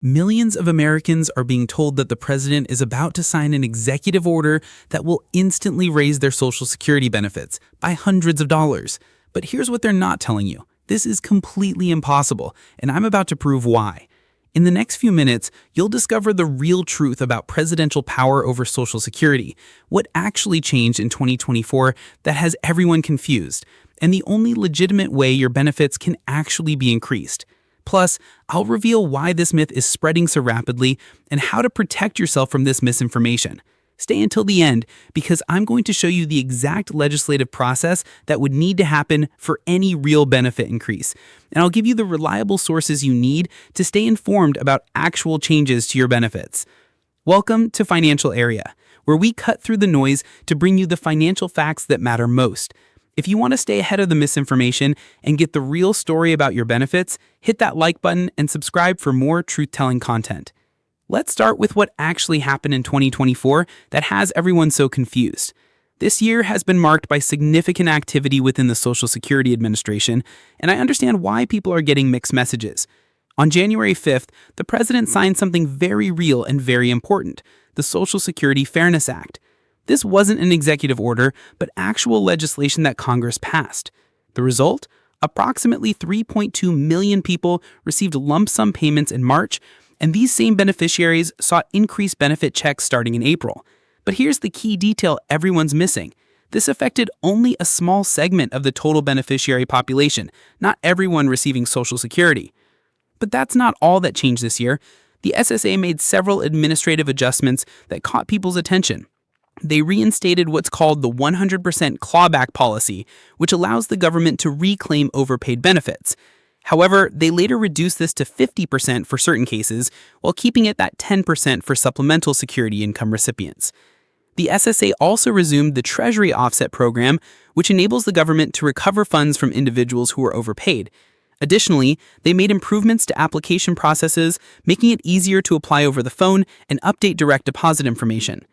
Millions of Americans are being told that the president is about to sign an executive order that will instantly raise their Social Security benefits by hundreds of dollars. But here's what they're not telling you. This is completely impossible, and I'm about to prove why. In the next few minutes, you'll discover the real truth about presidential power over Social Security, what actually changed in 2024 that has everyone confused, and the only legitimate way your benefits can actually be increased. Plus, I'll reveal why this myth is spreading so rapidly and how to protect yourself from this misinformation. Stay until the end because I'm going to show you the exact legislative process that would need to happen for any real benefit increase. And I'll give you the reliable sources you need to stay informed about actual changes to your benefits. Welcome to Financial Area, where we cut through the noise to bring you the financial facts that matter most. If you want to stay ahead of the misinformation and get the real story about your benefits, hit that like button and subscribe for more truth-telling content. Let's start with what actually happened in 2024 that has everyone so confused. This year has been marked by significant activity within the Social Security Administration, and I understand why people are getting mixed messages. On January 5th, the president signed something very real and very important, the Social Security Fairness Act. This wasn't an executive order, but actual legislation that Congress passed. The result? Approximately 3.2 million people received lump sum payments in March, and these same beneficiaries saw increased benefit checks starting in April. But here's the key detail everyone's missing. This affected only a small segment of the total beneficiary population, not everyone receiving Social Security. But that's not all that changed this year. The SSA made several administrative adjustments that caught people's attention. They reinstated what's called the 100% clawback policy, which allows the government to reclaim overpaid benefits. However, they later reduced this to 50% for certain cases, while keeping it at 10% for supplemental security income recipients. The SSA also resumed the Treasury Offset Program, which enables the government to recover funds from individuals who are overpaid. Additionally, they made improvements to application processes, making it easier to apply over the phone and update direct deposit information.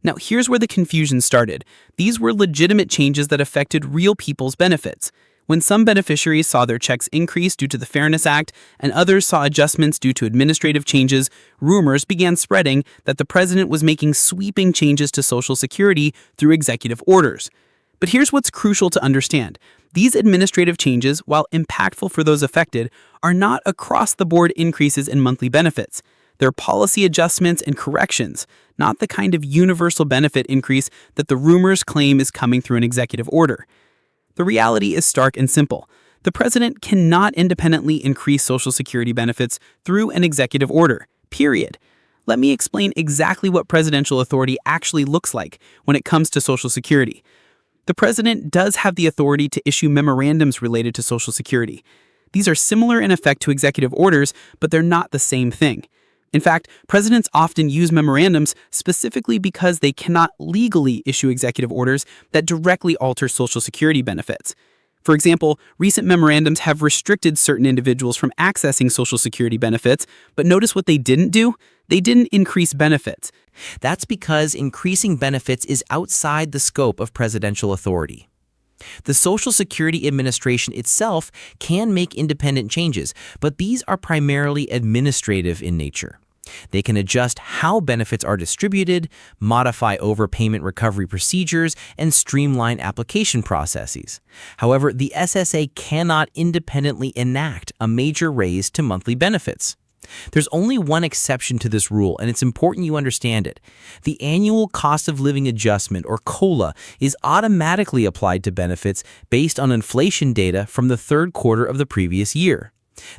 Now, here's where the confusion started. These were legitimate changes that affected real people's benefits. When some beneficiaries saw their checks increase due to the Fairness Act and others saw adjustments due to administrative changes, rumors began spreading that the president was making sweeping changes to Social Security through executive orders. But here's what's crucial to understand. These administrative changes, while impactful for those affected, are not across-the-board increases in monthly benefits. They're policy adjustments and corrections, not the kind of universal benefit increase that the rumors claim is coming through an executive order. The reality is stark and simple. The president cannot independently increase Social Security benefits through an executive order, period. Let me explain exactly what presidential authority actually looks like when it comes to Social Security. The president does have the authority to issue memorandums related to Social Security. These are similar in effect to executive orders, but they're not the same thing. In fact, presidents often use memorandums specifically because they cannot legally issue executive orders that directly alter Social Security benefits. For example, recent memorandums have restricted certain individuals from accessing Social Security benefits, but notice what they didn't do? They didn't increase benefits. That's because increasing benefits is outside the scope of presidential authority. The Social Security Administration itself can make independent changes, but these are primarily administrative in nature. They can adjust how benefits are distributed, modify overpayment recovery procedures, and streamline application processes. However, the SSA cannot independently enact a major raise to monthly benefits. There's only one exception to this rule, and it's important you understand it. The annual cost of living adjustment, or COLA, is automatically applied to benefits based on inflation data from the third quarter of the previous year.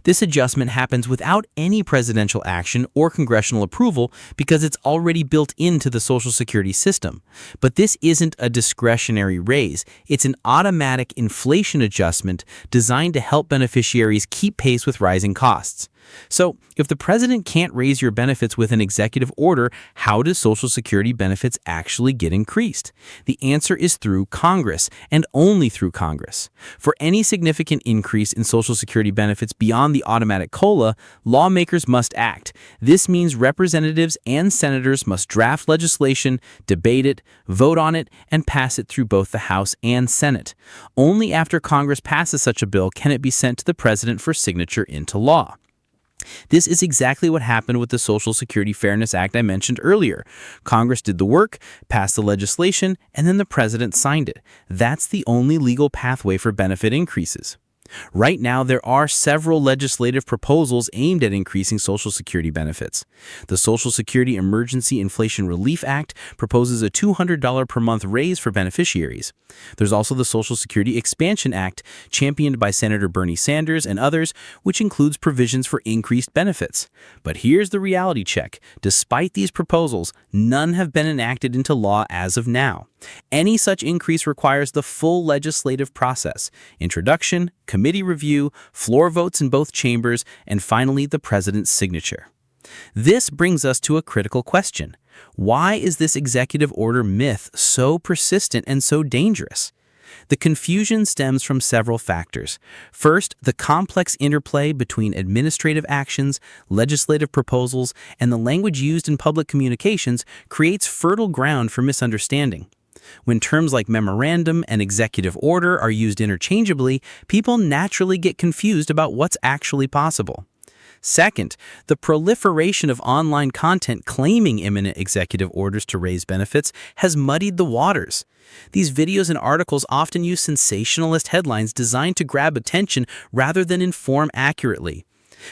This adjustment happens without any presidential action or congressional approval because it's already built into the Social Security system. But this isn't a discretionary raise. It's an automatic inflation adjustment designed to help beneficiaries keep pace with rising costs. So, if the president can't raise your benefits with an executive order, how do Social Security benefits actually get increased? The answer is through Congress, and only through Congress. For any significant increase in Social Security benefits beyond the automatic COLA, lawmakers must act. This means representatives and senators must draft legislation, debate it, vote on it, and pass it through both the House and Senate. Only after Congress passes such a bill can it be sent to the president for signature into law. This is exactly what happened with the Social Security Fairness Act I mentioned earlier. Congress did the work, passed the legislation, and then the president signed it. That's the only legal pathway for benefit increases. Right now, there are several legislative proposals aimed at increasing Social Security benefits. The Social Security Emergency Inflation Relief Act proposes a $200 per month raise for beneficiaries. There's also the Social Security Expansion Act, championed by Senator Bernie Sanders and others, which includes provisions for increased benefits. But here's the reality check. Despite these proposals, none have been enacted into law as of now. Any such increase requires the full legislative process: introduction, committee review, floor votes in both chambers, and finally the president's signature. This brings us to a critical question. Why is this executive order myth so persistent and so dangerous? The confusion stems from several factors. First, the complex interplay between administrative actions, legislative proposals, and the language used in public communications creates fertile ground for misunderstanding. When terms like memorandum and executive order are used interchangeably, people naturally get confused about what's actually possible. Second, the proliferation of online content claiming imminent executive orders to raise benefits has muddied the waters. These videos and articles often use sensationalist headlines designed to grab attention rather than inform accurately.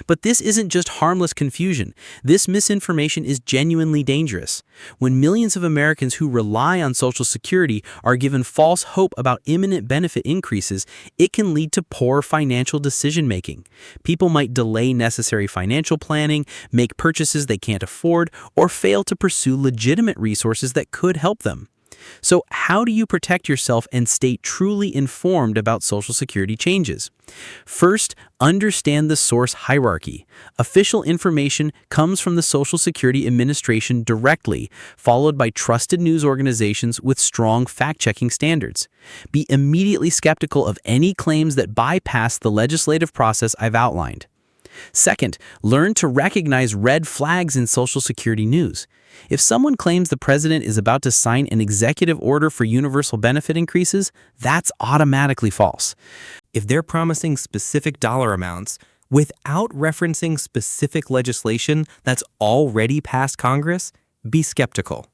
But this isn't just harmless confusion. This misinformation is genuinely dangerous. When millions of Americans who rely on Social Security are given false hope about imminent benefit increases, it can lead to poor financial decision-making. People might delay necessary financial planning, make purchases they can't afford, or fail to pursue legitimate resources that could help them. So how do you protect yourself and stay truly informed about Social Security changes? First, understand the source hierarchy. Official information comes from the Social Security Administration directly, followed by trusted news organizations with strong fact-checking standards. Be immediately skeptical of any claims that bypass the legislative process I've outlined. Second, learn to recognize red flags in Social Security news. If someone claims the president is about to sign an executive order for universal benefit increases, that's automatically false. If they're promising specific dollar amounts without referencing specific legislation that's already passed Congress, be skeptical.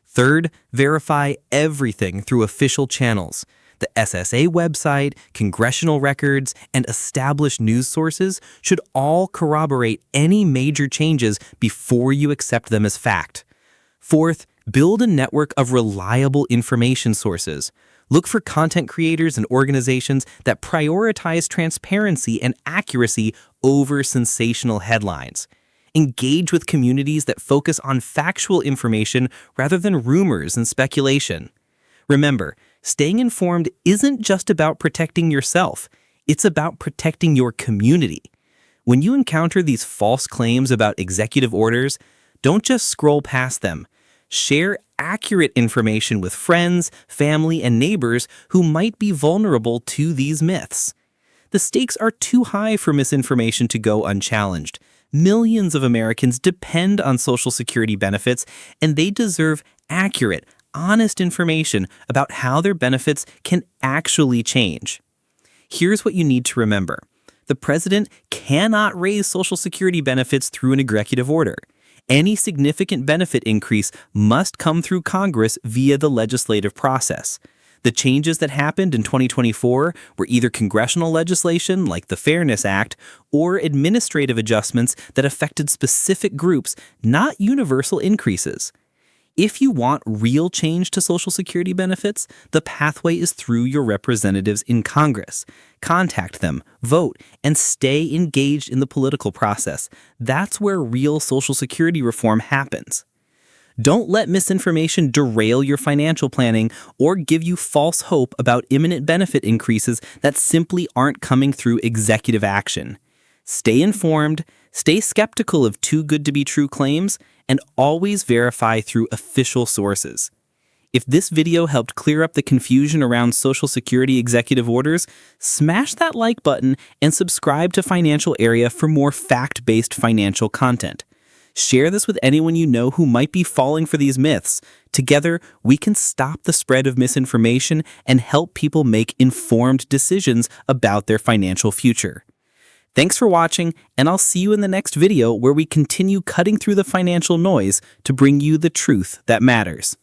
Third, verify everything through official channels. The SSA website, congressional records, and established news sources should all corroborate any major changes before you accept them as fact. Fourth, build a network of reliable information sources. Look for content creators and organizations that prioritize transparency and accuracy over sensational headlines. Engage with communities that focus on factual information rather than rumors and speculation. Remember, staying informed isn't just about protecting yourself, it's about protecting your community. When you encounter these false claims about executive orders, don't just scroll past them. Share accurate information with friends, family, and neighbors who might be vulnerable to these myths. The stakes are too high for misinformation to go unchallenged. Millions of Americans depend on Social Security benefits, and they deserve accurate, honest information about how their benefits can actually change. Here's what you need to remember. The president cannot raise Social Security benefits through an executive order. Any significant benefit increase must come through Congress via the legislative process. The changes that happened in 2024 were either congressional legislation like the Fairness Act or administrative adjustments that affected specific groups, not universal increases. If you want real change to Social Security benefits, the pathway is through your representatives in Congress. Contact them, vote, and stay engaged in the political process. That's where real Social Security reform happens. Don't let misinformation derail your financial planning or give you false hope about imminent benefit increases that simply aren't coming through executive action. Stay informed, stay skeptical of too good to be true claims, and always verify through official sources. If this video helped clear up the confusion around Social Security executive orders, smash that like button and subscribe to Financial Area for more fact-based financial content. Share this with anyone you know who might be falling for these myths. Together, we can stop the spread of misinformation and help people make informed decisions about their financial future. Thanks for watching, and I'll see you in the next video where we continue cutting through the financial noise to bring you the truth that matters.